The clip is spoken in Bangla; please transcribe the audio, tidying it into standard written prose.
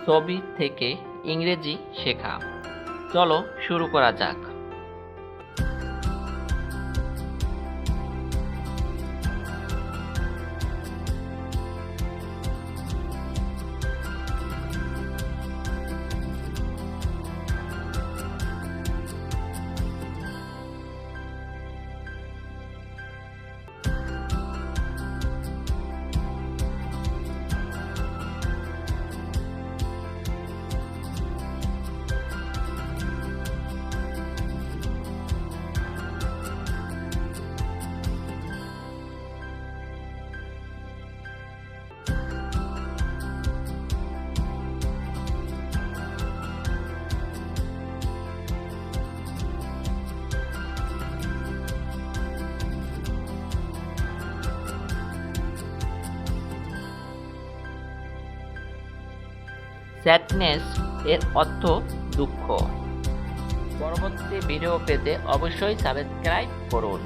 ছবি থেকে ইংরেজি শেখা। চলো শুরু করা যাক। স্যাডনেস এর অর্থ দুঃখ। পরবর্তী ভিডিও পেতে অবশ্যই সাবস্ক্রাইব করুন।